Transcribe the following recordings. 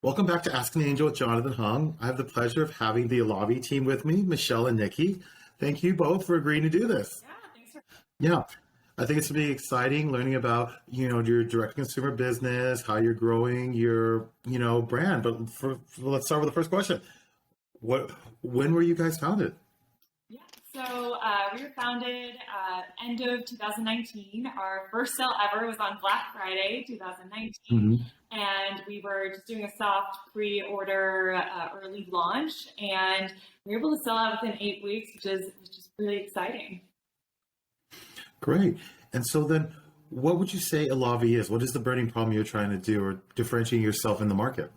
Welcome back to Ask an Angel with Jonathan Hung. I have the pleasure of having the Elavi team with me, Michelle and Nikki. Thank you both for agreeing to do this. Yeah, thanks for. Yeah, I think it's going to be exciting learning about, your direct consumer business, how you're growing your, brand. But let's start with the first question. When were you guys founded? Yeah, so we were founded end of 2019. Our first sale ever was on Black Friday 2019, and we were just doing a soft pre-order early launch, and we were able to sell out within 8 weeks, which is really exciting. Great. And so then, what would you say Elavi is? What is the burning problem you're trying to do or differentiating yourself in the market?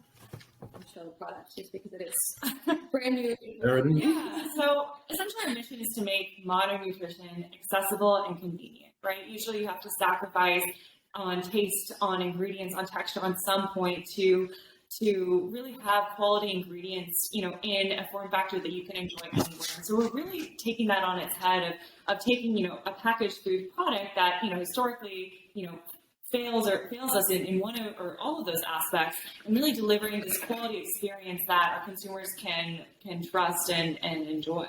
Show the product just because it is brand new. Yeah, so essentially our mission is to make modern nutrition accessible and convenient, right? Usually you have to sacrifice on taste, on ingredients, on texture, on some point to really have quality ingredients, in a form factor that you can enjoy anywhere. And so we're really taking that on its head of taking, a packaged food product that, historically, fails us in one or all of those aspects, and really delivering this quality experience that our consumers can trust and enjoy.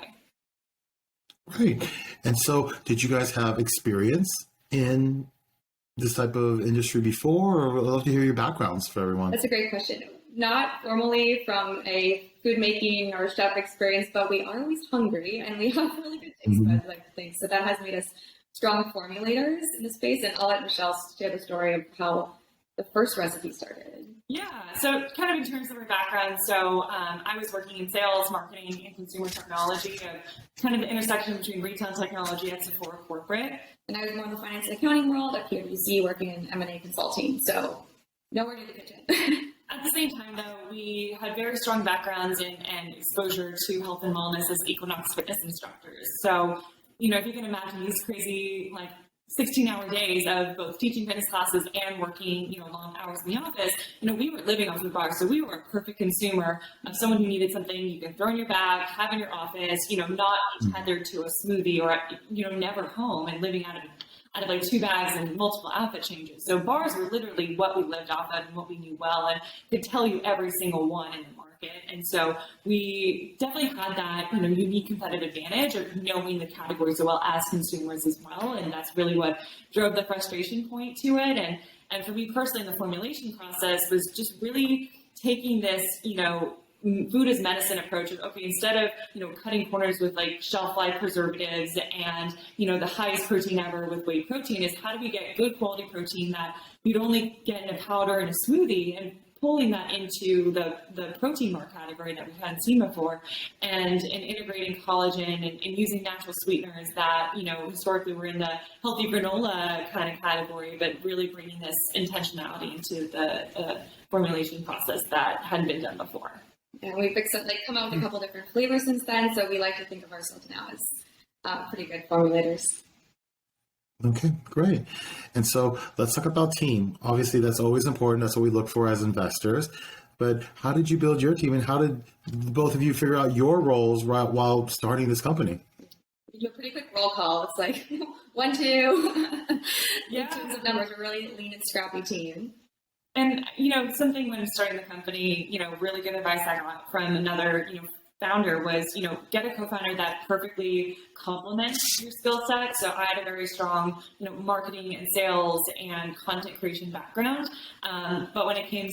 Right. And so did you guys have experience in this type of industry before, or I'd love to hear your backgrounds for everyone? That's a great question. Not formally from a food making or chef experience, but we are always hungry and we have really good taste buds, I like to think. So that has made us strong formulators in the space, and I'll let Michelle share the story of how the first recipe started. Yeah, so kind of in terms of our background, so I was working in sales, marketing, and consumer technology, kind of the intersection between retail technology at Sephora corporate. And I was more in the finance and accounting world at PwC, working in M&A consulting, so nowhere near the kitchen. At the same time, though, we had very strong backgrounds and exposure to health and wellness as Equinox fitness instructors. So if you can imagine these crazy, 16-hour days of both teaching fitness classes and working, long hours in the office, we were living off the bar. So we were a perfect consumer of someone who needed something you can throw in your bag, have in your office, not be tethered to a smoothie or, never home and living out of 2 bags and multiple outfit changes. So bars were literally what we lived off of and what we knew well, and could tell you every single one in the market. And so we definitely had that, unique competitive advantage of knowing the category so well as consumers as well. And that's really what drove the frustration point to it. And for me personally, the formulation process was just really taking this, food as medicine approach of, okay, instead of, cutting corners with shelf life preservatives and, the highest protein ever with whey protein, is how do we get good quality protein that you'd only get in a powder and a smoothie, and pulling that into the protein bar category that we hadn't seen before, and integrating collagen and using natural sweeteners that, historically were in the healthy granola kind of category, but really bringing this intentionality into the formulation process that hadn't been done before. And we've come out with a couple different flavors since then, so we like to think of ourselves now as pretty good formulators. Okay, great. And so let's talk about team. Obviously, that's always important. That's what we look for as investors. But how did you build your team, and how did both of you figure out your roles while starting this company? We do a pretty quick roll call. It's like 1, 2. Yeah. In terms of numbers, we're really lean and scrappy team. And, something when starting the company, really good advice I got from another, founder was, get a co-founder that perfectly complements your skill set. So I had a very strong, marketing and sales and content creation background. But when it came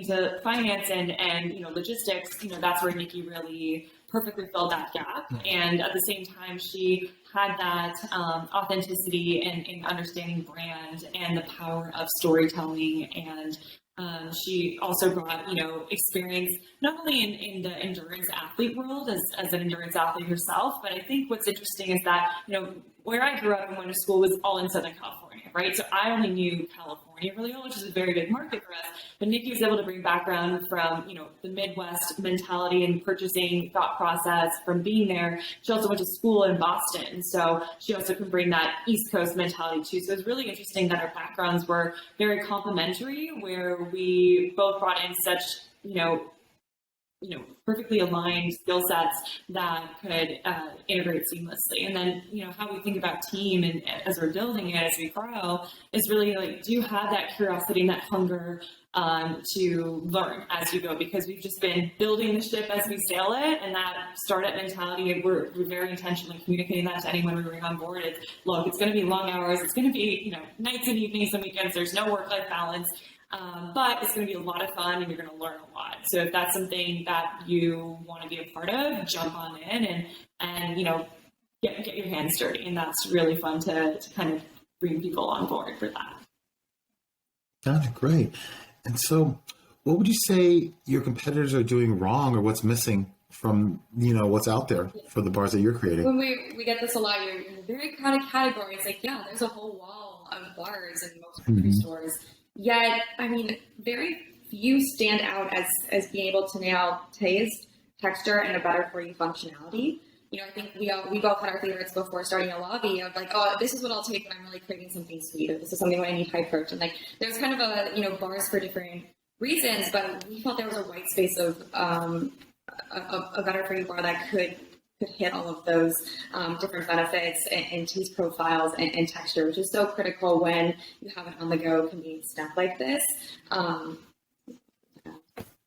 to finance and logistics, that's where Nikki really perfectly filled that gap. And at the same time, she had that authenticity and understanding brand and the power of storytelling. And she also brought, experience not only in the endurance athlete world as an endurance athlete herself, but I think what's interesting is that, where I grew up and went to school was all in Southern California, right? So I only knew California really well, which is a very big market for us. But Nikki was able to bring background from, the Midwest mentality and purchasing thought process from being there. She also went to school in Boston. So she also can bring that East Coast mentality too. So it's really interesting that our backgrounds were very complementary, where we both brought in such, perfectly aligned skill sets that could integrate seamlessly. And then, how we think about team and as we're building it, as we grow, is really do you have that curiosity and that hunger to learn as you go, because we've just been building the ship as we sail it, and that startup mentality, we're very intentionally communicating that to anyone we bring on board. Look, it's going to be long hours, it's going to be nights and evenings and weekends, there's no work-life balance, but it's going to be a lot of fun and you're going to learn a lot. So if that's something that you want to be a part of, jump on in and get your hands dirty, and that's really fun to kind of bring people on board for that. Got it. Great. And so what would you say your competitors are doing wrong, or what's missing from, what's out there for the bars that you're creating? When we get this a lot, you're in a very crowded category. It's like, yeah, there's a whole wall of bars in most grocery stores. Yet, very few stand out as being able to nail taste, texture, and a better for you functionality. I think we both had our favorites before starting Elavi of like, oh, this is what I'll take when I'm really craving something sweet, or this is something when I need high protein. Like, there's kind of a bars for different reasons, but we felt there was a white space of a better for you bar that could hit all of those different benefits and taste profiles and texture, which is so critical when you have an on the go convenient snack like this.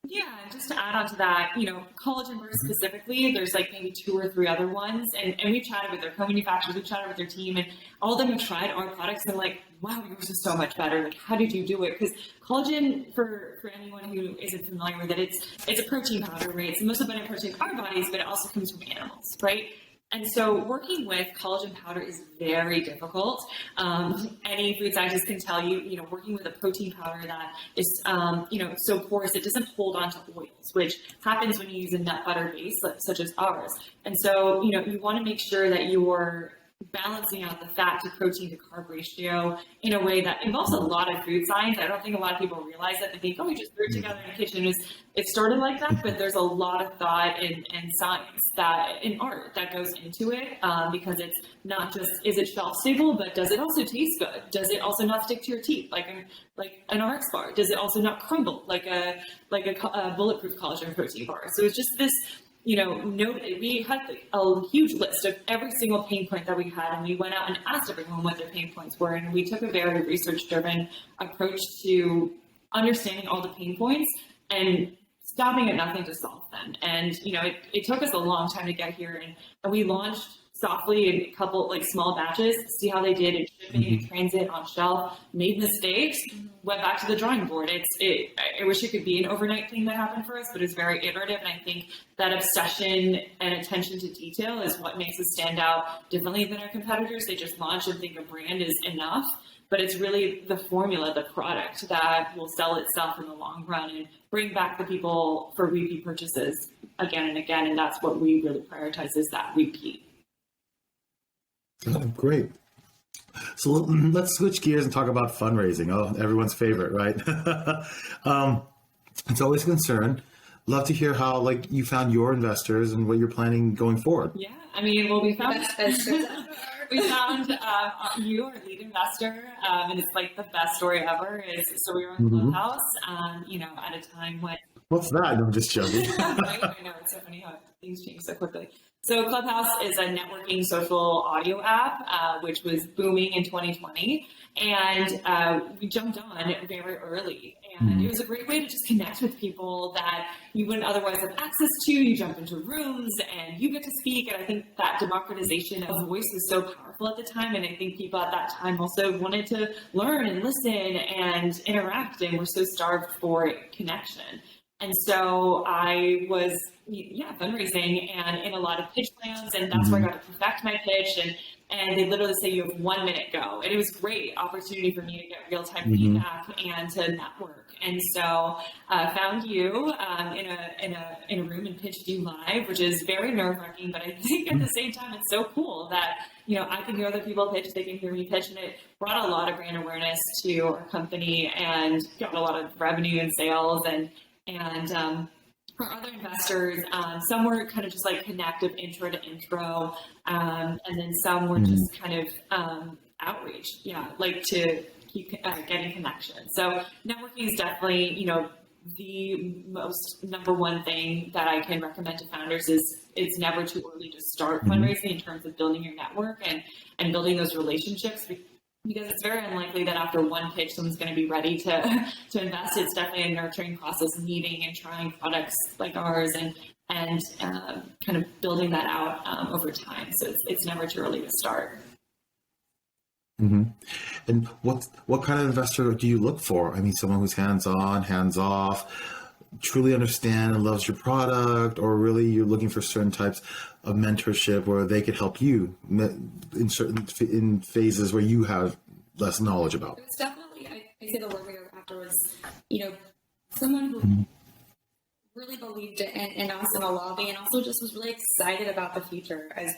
Yeah, just to add on to that, collagen bars specifically, there's like maybe 2 or 3 other ones, and we've chatted with their co-manufacturers, we've chatted with their team, and all of them have tried our products and like, wow, yours is so much better. Like, how did you do it? Because collagen, for anyone who isn't familiar with it, it's a protein powder, right? It's the most abundant protein in our bodies, but it also comes from animals, right? And so working with collagen powder is very difficult. Any food scientist can tell you, working with a protein powder that is, so porous, it doesn't hold on to oils, which happens when you use a nut butter base, such as ours. And so, you want to make sure that you're balancing out the fat to protein to carb ratio in a way that involves a lot of food science. I don't think a lot of people realize that. They think, oh, we just threw it together in the kitchen. It started like that, but there's a lot of thought and science in art that goes into it, because it's not just, is it shelf stable, but does it also taste good? Does it also not stick to your teeth like an RX bar? Does it also not crumble like a bulletproof collagen protein bar? So it's just this, we had a huge list of every single pain point that we had, and we went out and asked everyone what their pain points were, and we took a very research-driven approach to understanding all the pain points and stopping at nothing to solve them. And it took us a long time to get here, and we launched softly in a couple small batches, see how they did in shipping, in transit, on shelf, made mistakes, went back to the drawing board. I wish it could be an overnight thing that happened for us, but it's very iterative. And I think that obsession and attention to detail is what makes us stand out differently than our competitors. They just launch and think a brand is enough, but it's really the formula, the product that will sell itself in the long run and bring back the people for repeat purchases again and again. And that's what we really prioritize, is that repeat. Oh, great. So let's switch gears and talk about fundraising. Oh, everyone's favorite, right? It's always a concern. Love to hear how you found your investors and what you're planning going forward. Yeah, we found you, our lead investor, and it's the best story ever. So we were on Clubhouse, at a time when. What's that? I'm just joking. Right? I know, it's so funny how things change so quickly. So Clubhouse is a networking social audio app, which was booming in 2020. And we jumped on very early. And it was a great way to just connect with people that you wouldn't otherwise have access to. You jump into rooms and you get to speak. And I think that democratization of voice was so powerful at the time. And I think people at that time also wanted to learn and listen and interact, and were so starved for connection. And so I was, fundraising and in a lot of pitch plans, and that's where I got to perfect my pitch. And they literally say you have 1 minute go. And it was great opportunity for me to get real-time feedback and to network. And so I found you in a room and pitched you live, which is very nerve-wracking, but I think at the same time it's so cool that I can hear other people pitch, they can hear me pitch, and it brought a lot of brand awareness to our company and got a lot of revenue and sales. And our other investors, some were kind of just connective intro to intro, and then some were just kind of outreach, to keep getting connection. So networking is definitely, the most number one thing that I can recommend to founders is it's never too early to start fundraising in terms of building your network and building those relationships. because it's very unlikely that after one pitch, someone's going to be ready to invest. It's definitely a nurturing process, meeting and trying products like ours and kind of building that out over time. So it's never too early to start. Mm-hmm. And what kind of investor do you look for? I mean, someone who's hands-on, hands-off, truly understand and loves your product, or really you're looking for certain types of mentorship where they could help you in phases where you have less knowledge about? It was definitely, I say the word we were after was, someone who really believed in us in Elavi, and also just was really excited about the future as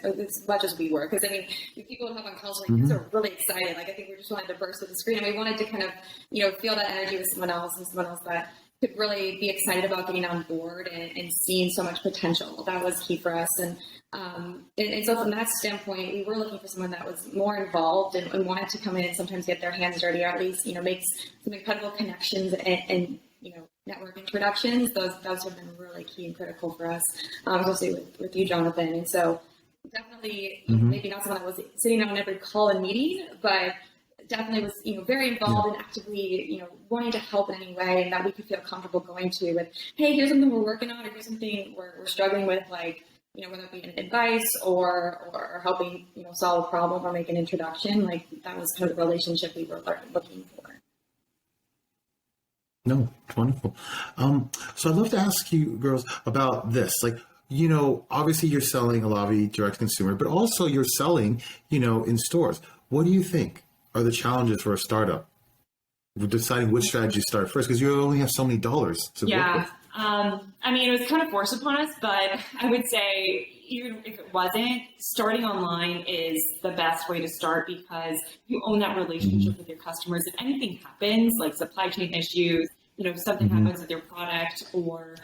much as we were. Because I mean, people would have on calls like, are really excited. Like, I think we just wanted to burst with the screen, and we wanted to kind of, feel that energy with someone else that could really be excited about getting on board and seeing so much potential. That was key for us. And so from that standpoint, we were looking for someone that was more involved and wanted to come in and sometimes get their hands dirty, or at least, make some incredible connections and network introductions. Those have been really key and critical for us, especially with you, Jonathan. And so definitely, maybe not someone that was sitting on every call and meeting, but definitely was, very involved and actively, wanting to help in any way, and that we could feel comfortable going to with, hey, here's something we're working on, or here's something we're struggling with, like, whether it be an advice or helping, solve a problem or make an introduction. Like, that was kind of the relationship we were looking for. No, wonderful. So I'd love to ask you girls about this. Like, obviously you're selling Elavi direct consumer, but also you're selling, in stores. What do you think are the challenges for a startup? We're deciding which strategy to start first, because you only have so many dollars to work with. I mean, it was kind of forced upon us, but I would say even if it wasn't, starting online is the best way to start, because you own that relationship with your customers. If anything happens, like supply chain issues, something happens with your product, or,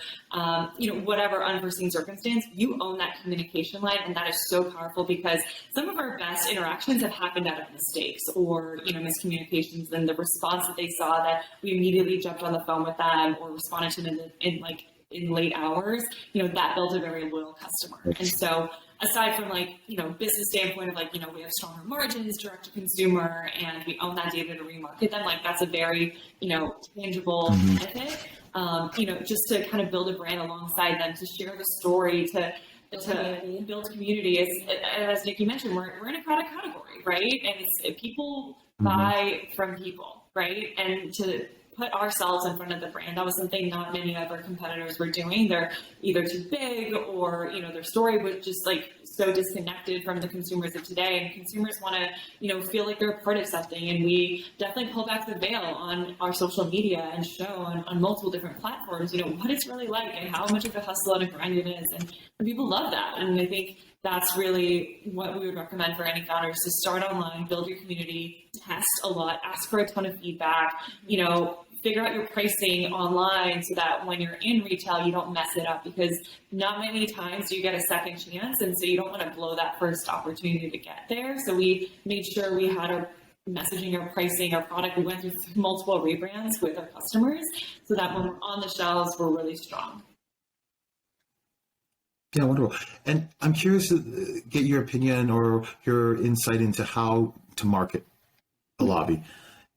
whatever unforeseen circumstance, you own that communication line. And that is so powerful, because some of our best interactions have happened out of mistakes or, miscommunications, and the response that they saw, that we immediately jumped on the phone with them or responded to them in late hours, that builds a very loyal customer. And so aside from business standpoint of we have stronger margins direct to consumer, and we own that data to remarket them, that's a very, tangible benefit, just to kind of build a brand alongside them, to share the story, to build community. As Nikki mentioned, we're in a product category, right? And it's people buy from people, right? And to put ourselves in front of the brand, that was something not many of our competitors were doing. They're either too big, or their story was just so disconnected from the consumers of today. And consumers want to feel like they're a part of something. And we definitely pull back the veil on our social media and show on multiple different platforms what it's really like and how much of a hustle and a grind it is. And people love that. And I think that's really what we would recommend for any founders: to start online, build your community, test a lot, ask for a ton of feedback, figure out your pricing online, so that when you're in retail, you don't mess it up, because not many times do you get a second chance. And so you don't want to blow that first opportunity to get there. So we made sure we had our messaging, our pricing, our product. We went through multiple rebrands with our customers, so that when we're on the shelves, we're really strong. Yeah, wonderful. And I'm curious to get your opinion or your insight into how to market Elavi.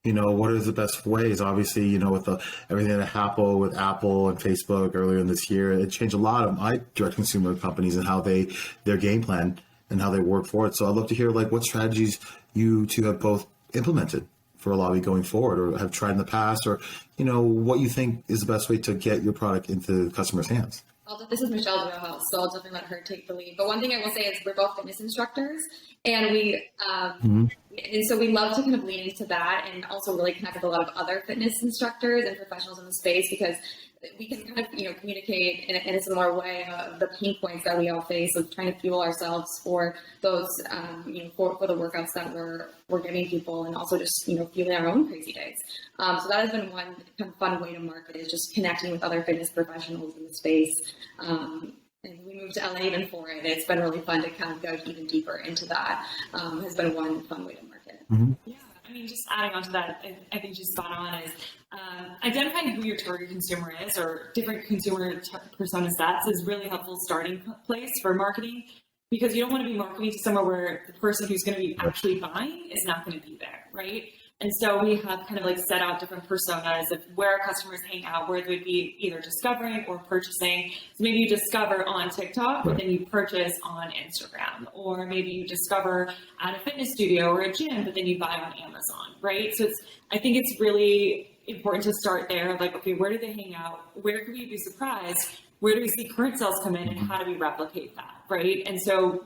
What are the best ways? Obviously, with everything that happened with Apple and Facebook earlier in this year, it changed a lot of my direct consumer companies and how their game plan and how they work for it. So I'd love to hear what strategies you two have both implemented for Elavi going forward, or have tried in the past, or, what you think is the best way to get your product into customers' hands. This is Michelle's wheelhouse, so I'll definitely let her take the lead. But one thing I will say is we're both fitness instructors, and and so we love to kind of lean into that, and also really connect with a lot of other fitness instructors and professionals in the space, because we can kind of communicate in a similar way of the pain points that we all face of trying to fuel ourselves for those for the workouts that we're giving people, and also just fueling our own crazy days. So that has been one kind of fun way to market, is just connecting with other fitness professionals in the space. And we moved to LA even for it. It's been really fun to kind of go even deeper into that. Has been one fun way to market. Yeah, I mean, just adding on to that, I think she's spot on, is identifying who your target consumer is, or different consumer persona sets, is really helpful starting place for marketing, because you don't want to be marketing to somewhere where the person who's going to be actually buying is not going to be there, right? And so we have kind of like set out different personas of where our customers hang out, where they'd be either discovering or purchasing. So maybe you discover on TikTok, but then you purchase on Instagram, or maybe you discover at a fitness studio or a gym, but then you buy on Amazon, right? So I think it's really important to start there. Like, okay, where do they hang out? Where can we be surprised? Where do we see current sales come in, and how do we replicate that, right? And so,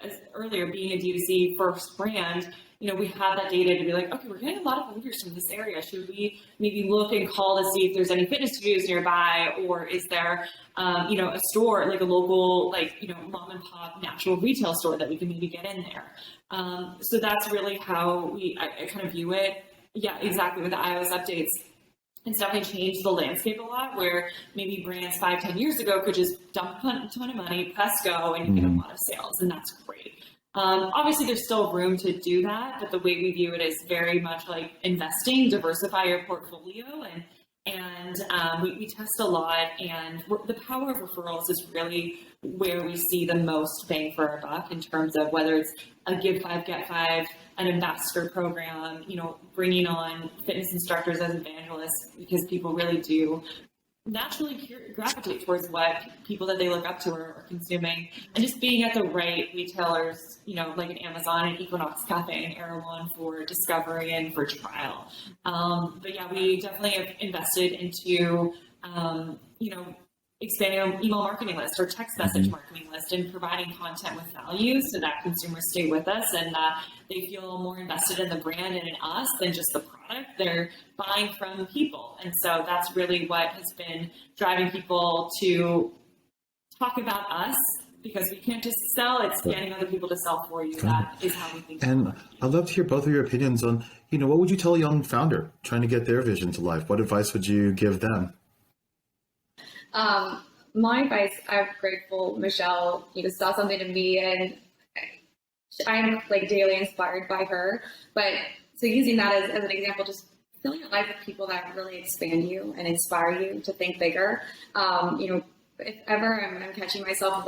as earlier, being a D2C first brand, we have that data to be like, okay, we're getting a lot of orders from this area. Should we maybe look and call to see if there's any fitness studios nearby, or is there, a store, like a local, mom and pop natural retail store that we can maybe get in there? So that's really how I kind of view it. Yeah, exactly. With the iOS updates, it's definitely changed the landscape a lot, where maybe brands 5-10 years ago could just dump a ton of money, press go, and you get a lot of sales, and that's great. Obviously, there's still room to do that, but the way we view it is very much like investing, diversify your portfolio, and we test a lot, and the power of referrals is really where we see the most bang for our buck in terms of whether it's a give 5, get 5, an ambassador program, bringing on fitness instructors as evangelists, because people really do naturally gravitate towards what people that they look up to are consuming, and just being at the right retailers, like an Amazon and Equinox Cafe and Erewhon for discovery and for trial. But yeah, we definitely have invested into, expanding our email marketing list or text message marketing list, and providing content with value so that consumers stay with us and that they feel more invested in the brand and in us than just the product. They're buying from people. And so that's really what has been driving people to talk about us, because we can't just sell, it's getting other people to sell for you. That is how we think. And I'd love to hear both of your opinions on, what would you tell a young founder trying to get their vision to life? What advice would you give them? My advice, I'm grateful Michelle, saw something in me, and I'm daily inspired by her. But so using that as an example, just filling your life with people that really expand you and inspire you to think bigger. If ever I'm catching myself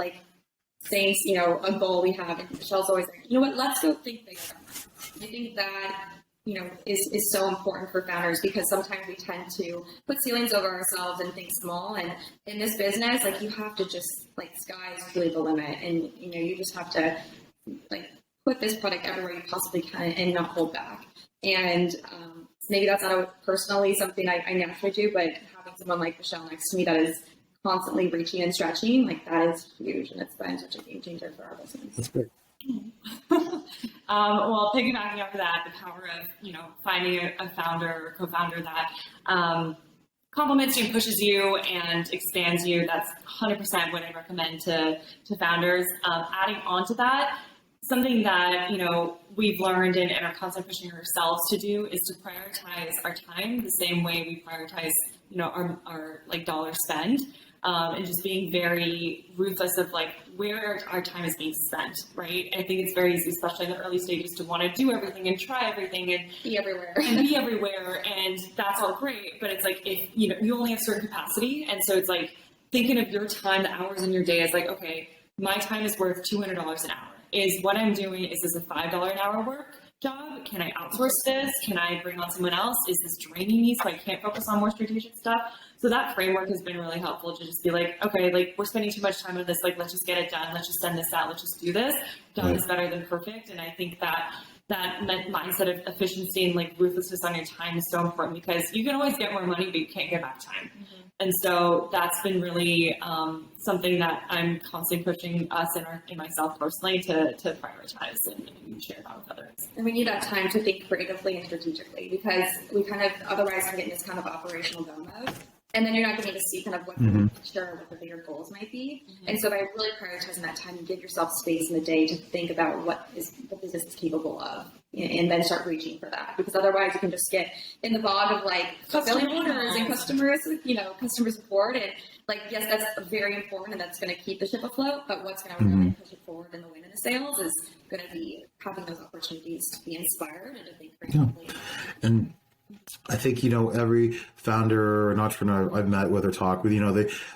saying, a goal we have, and Michelle's always like, let's go think bigger. I think that is so important for founders, because sometimes we tend to put ceilings over ourselves and think small. And in this business, you have to just sky is really the limit, and you just have to put this product everywhere you possibly can and not hold back. And maybe that's not personally something I naturally do, but having someone like Michelle next to me that is constantly reaching and stretching, that is huge, and it's been such a game changer for our business. That's great. Well, piggybacking off of that, the power of, finding a founder or co-founder that compliments you, pushes you, and expands you. That's 100% what I recommend to founders. Adding on to that, something that, we've learned and are constantly pushing ourselves to do is to prioritize our time the same way we prioritize, our dollar spend. And just being very ruthless of where our time is being spent, right? I think it's very easy, especially in the early stages, to want to do everything and try everything and be everywhere. And that's all great, but it's if you only have certain capacity, and so it's thinking of your time, the hours in your day is okay, my time is worth $200 an hour. Is what I'm doing, is this a $5 an hour work job? Can I outsource this? Can I bring on someone else? Is this draining me so I can't focus on more strategic stuff? So that framework has been really helpful to just be okay, we're spending too much time on this, let's just get it done. Let's just send this out. Let's just do this. Done is better than perfect. And I think that mindset of efficiency and ruthlessness on your time is so important, because you can always get more money, but you can't get back time. Mm-hmm. And so that's been really something that I'm constantly pushing us and myself personally to prioritize and share that with others. And we need that time to think creatively and strategically, because we kind of otherwise can get in this kind of operational go mode. And then you're not going to see kind of what the bigger goals might be. Mm-hmm. And so by really prioritizing that time, you give yourself space in the day to think about what business is capable of, and then start reaching for that. Because otherwise you can just get in the bog of fulfilling orders and customer support. And yes, that's very important, and that's going to keep the ship afloat. But what's going to really push it forward in the win in the sales is going to be having those opportunities to be inspired and to think creatively. Yeah. And I think, every founder or an entrepreneur I've met with or talked with,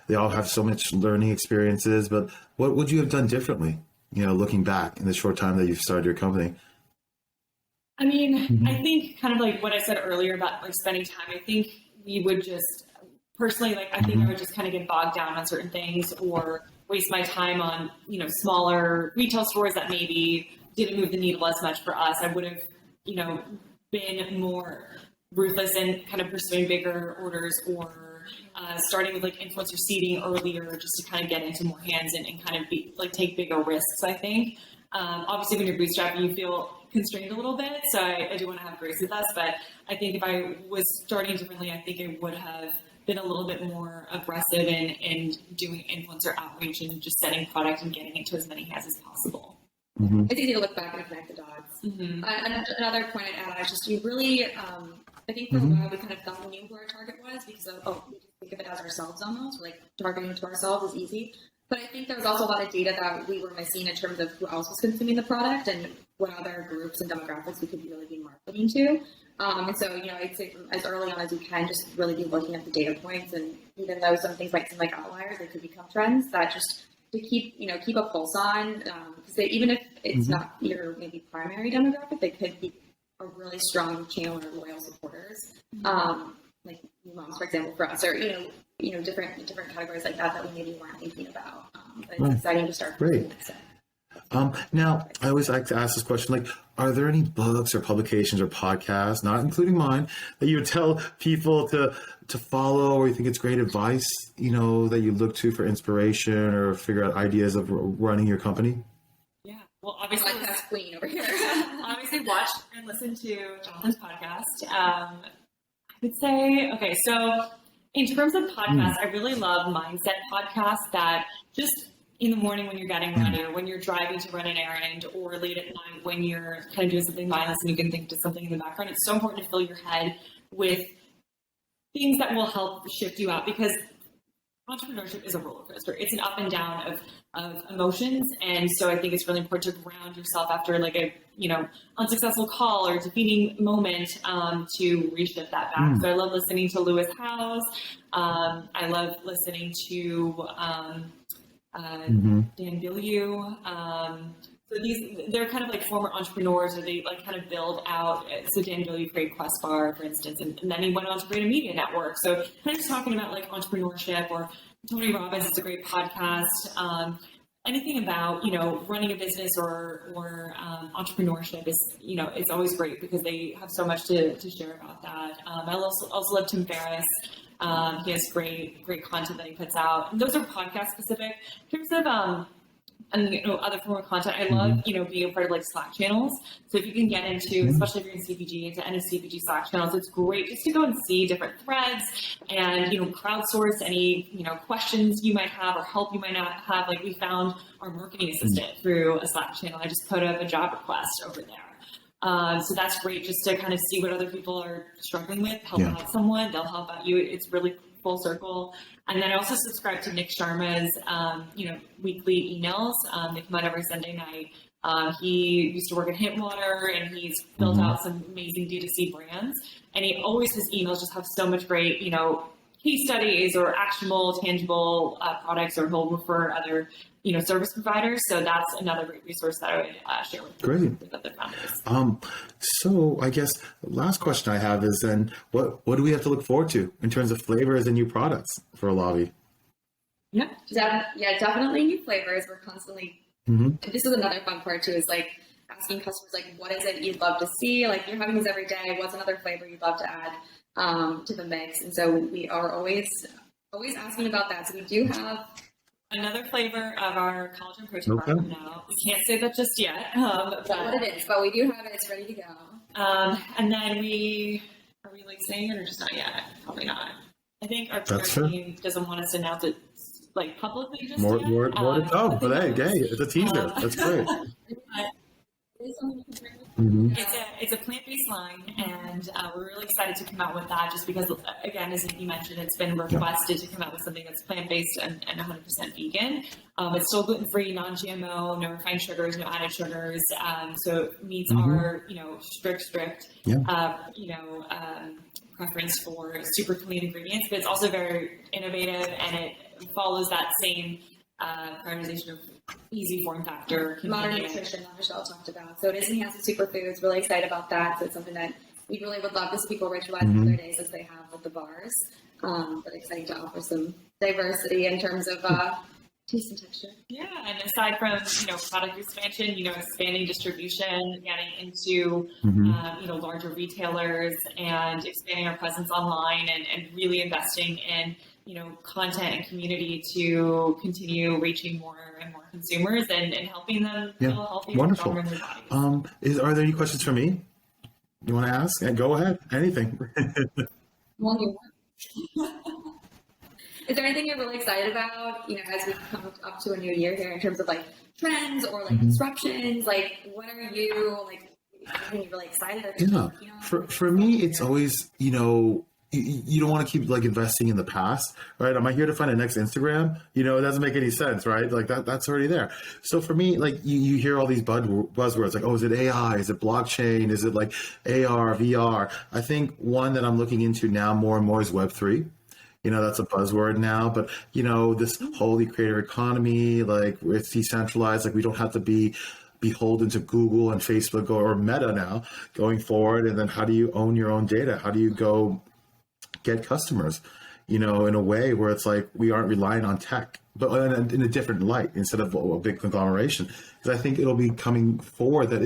they all have so much learning experiences, but what would you have done differently, looking back in the short time that you've started your company? I mean, I think kind of like what I said earlier about like spending time, I think we would just personally, like, I think I would just kind of get bogged down on certain things or waste my time on, smaller retail stores that maybe didn't move the needle as much for us. I would have, been more ruthless in kind of pursuing bigger orders or starting with like influencer seeding earlier just to kind of get into more hands and kind of be like take bigger risks, I think. Obviously when you're bootstrapping, you feel constrained a little bit. So I do want to have grace with us, but I think if I was starting differently, I think I would have been a little bit more aggressive in doing influencer outreach and just setting product and getting it to as many hands as possible. It's easy to look back and connect the dots. And another point I'd add is just we really, I think for a while we kind of thought we knew who our target was because of, we just think of it as ourselves almost, like targeting to ourselves is easy. But I think there was also a lot of data that we were missing in terms of who else was consuming the product and what other groups and demographics we could really be marketing to. And so, I'd say from as early on as you can, just really be looking at the data points. And even though some things might seem like outliers, they could become trends that just to keep a pulse on. Because even if it's not your maybe primary demographic, they could be a really strong channel or loyal supporters. Like new moms, for example, for us, or different categories like that we maybe weren't thinking about. But it's exciting to start. Great. Now, I always like to ask this question, like, are there any books or publications or podcasts, not including mine, that you would tell people to follow, or you think it's great advice, that you look to for inspiration or figure out ideas of running your company? Yeah, well, obviously, podcast queen over here. Obviously, watch and listen to Jonathan's podcast. I would say, okay, so in terms of podcasts, I really love mindset podcasts that just in the morning when you're getting ready or when you're driving to run an errand or late at night when you're kind of doing something mindless and you can think to something in the background. It's so important to fill your head with things that will help shift you out because entrepreneurship is a roller coaster. It's an up and down of emotions. And so I think it's really important to ground yourself after like a, unsuccessful call or defeating moment to reshift that back. So I love listening to Lewis Howes. I love listening to Dan Bilyeu. So they're kind of like former entrepreneurs, or they like kind of build out. So Dan Bilyeu created Quest Bar, for instance, and then he went on to create a media network. So kind of just talking about like entrepreneurship, or Tony Robbins is a great podcast. Anything about running a business or entrepreneurship is it's always great because they have so much to share about that. I also love Tim Ferriss. He has great content that he puts out. And those are podcast specific. In terms of other form of content, I love being a part of like Slack channels. So if you can get into, especially if you're in CPG, into any CPG Slack channels, it's great just to go and see different threads and crowdsource any questions you might have or help you might not have. Like we found our marketing assistant through a Slack channel. I just put up a job request over there. So that's great just to kind of see what other people are struggling with, help out someone, they'll help out you. It's really full circle. And then I also subscribe to Nick Sharma's, weekly emails. They come out every Sunday night. He used to work at Hintwater and he's built out some amazing D2C brands. And he always, his emails just have so much great, case studies or actionable, tangible products, or he'll refer other service providers. So that's another great resource that I would share with other founders. So I guess the last question I have is then what do we have to look forward to in terms of flavors and new products for Elavi? Yeah, definitely new flavors. We're constantly, this is another fun part too, is like asking customers, like, what is it you'd love to see? Like you're having these every day. What's another flavor you'd love to add to the mix? And so we are always asking about that. So we do have another flavor of our collagen protein bar now. We can't say that just yet. But what it is, but we do have it. It's ready to go. And then are we like saying it or just not yet? Probably not. I think our team doesn't want us to announce it like publicly just more yet. More to come, but hey, it's a teaser. That's great. It's a plant-based line, and we're really excited to come out with that just because, again, as you mentioned, it's been requested to come out with something that's plant-based and 100% vegan. It's still gluten-free, non-GMO, no refined sugars, no added sugars. So it meets our, strict, preference for super clean ingredients, but it's also very innovative, and it follows that same prioritization of, easy form factor. Modern convenient. nutrition that Michelle talked about. So it is enhanced with superfoods. Really excited about that. So it's something that we really would love to see people ritualize their days as they have with the bars. But exciting to offer some diversity in terms of taste and texture. Yeah, and aside from product expansion, expanding distribution, getting into larger retailers, and expanding our presence online, and really investing in content and community to continue reaching more and more consumers and helping them feel healthy and stronger in their bodies. Are there any questions for me? You want to ask? Go ahead. Anything. Well, is there anything you're really excited about, as we come up to a new year here in terms of like trends or like disruptions? Like, what are you like? Anything you're really excited about? For me, it's always you don't want to keep like investing in the past, right? Am I here to find a next Instagram? It doesn't make any sense, right? Like that's already there. So for me, like you hear all these buzzwords like, oh, is it AI? Is it blockchain? Is it like AR, VR? I think one that I'm looking into now more and more is Web3. That's a buzzword now, but this wholly creator economy, like it's decentralized, like we don't have to be beholden to Google and Facebook or Meta now going forward. And then how do you own your own data? How do you go get customers, in a way where it's like we aren't relying on tech, but in a different light instead of a big conglomeration. Because I think it'll be coming forward that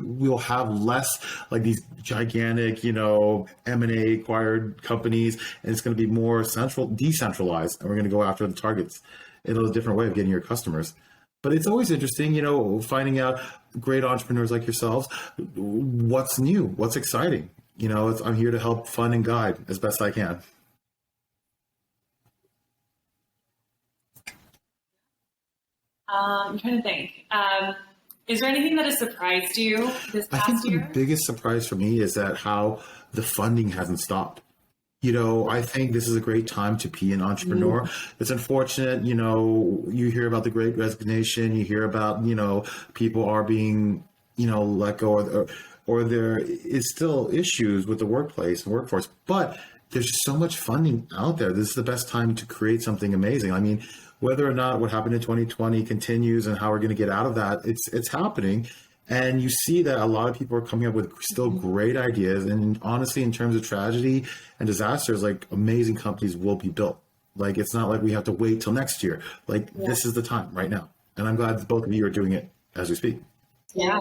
we'll have less like these gigantic M&A acquired companies, and it's going to be more decentralized, and we're going to go after the targets in a different way of getting your customers. But it's always interesting, finding out great entrepreneurs like yourselves, what's new, what's exciting. I'm here to help fund and guide as best I can. I'm trying to think. Is there anything that has surprised you this past year? The biggest surprise for me is that how the funding hasn't stopped. I think this is a great time to be an entrepreneur. It's unfortunate, you hear about the Great Resignation, you hear about, people are being, let go, or there is still issues with the workplace and workforce, but there's just so much funding out there. This is the best time to create something amazing. I mean, whether or not what happened in 2020 continues and how we're going to get out of that, it's happening. And you see that a lot of people are coming up with still great ideas. And honestly, in terms of tragedy and disasters, like amazing companies will be built. Like, it's not like we have to wait till next year. Like, this is the time right now. And I'm glad that both of you are doing it as we speak. Yeah.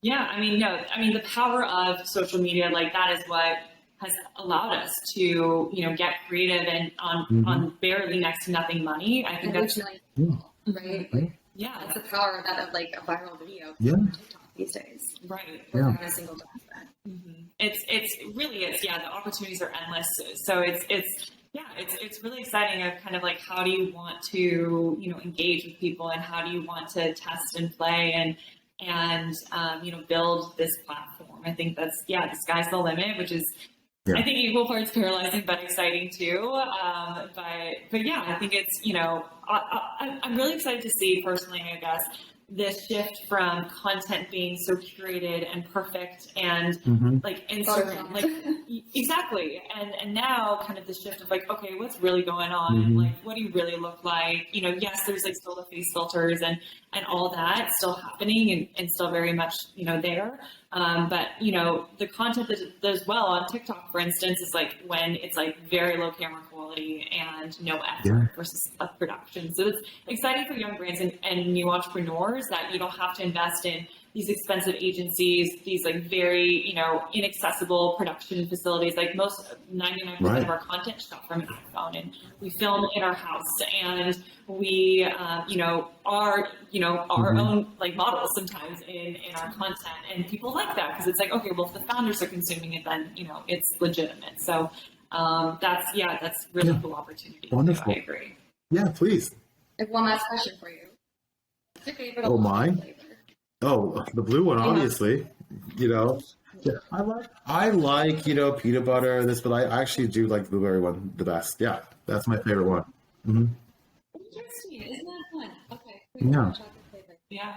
Yeah. The power of social media, like that is what has allowed us to, get creative and on barely next to nothing money. I think that's right. Yeah, that's the power of that, of like a viral video. Yeah. On TikTok these days. Right. Without a single dollar. It's really is. Yeah, the opportunities are endless. So it's really exciting of kind of like, how do you want to, engage with people, and how do you want to test and play and build this platform. I think that's, the sky's the limit, which is, I think, equal parts paralyzing but exciting too. But yeah, I think it's, I'm really excited to see personally, I guess, this shift from content being so curated and perfect and like Instagram, like exactly. And now kind of the shift of like, okay, what's really going on? And like, what do you really look like? Yes, there's like still the face filters and all that still happening and still very much, there. But the content that does well on TikTok, for instance, is like when it's like very low camera quality and no effort versus a production. So it's exciting for young brands and new entrepreneurs that you don't have to invest in these expensive agencies, these like very, inaccessible production facilities. Like 99% of our content is shot from an iPhone, and we film in our house, and we, are, our own like models sometimes in our content, and people like that because it's like, okay, well, if the founders are consuming it, then, it's legitimate. So that's really cool opportunity. Wonderful. I agree. Yeah, please. I have one last question for you. What's your favorite? Oh, mine? Flavor? Oh, the blue one, obviously. Yeah, I like peanut butter and this, but I actually do like the blueberry one the best. Yeah, that's my favorite one. Interesting, isn't that fun? Okay. Yeah. Yeah.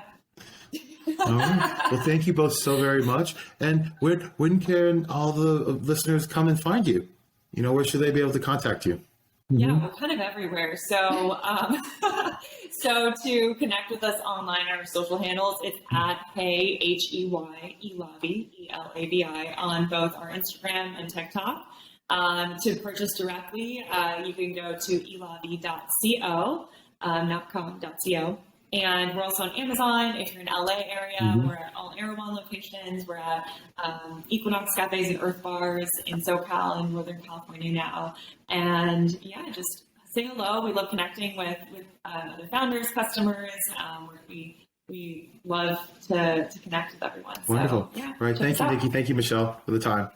All right. Well, thank you both so very much. And when can all the listeners come and find you? Where should they be able to contact you? Yeah, we're kind of everywhere. So, so to connect with us online, our social handles, it's at Hey Hey Elavi Elavi on both our Instagram and TikTok. To purchase directly, you can go to elavi.co, not com.co. And we're also on Amazon. If you're in LA area, we're at all Erewhon locations. We're at Equinox cafes and Earth bars in SoCal and Northern California now. And yeah, just say hello. We love connecting with other founders, customers. We love to connect with everyone. Wonderful. So, yeah, Right. Thank you, Nikki. Thank you, Michelle, for the time.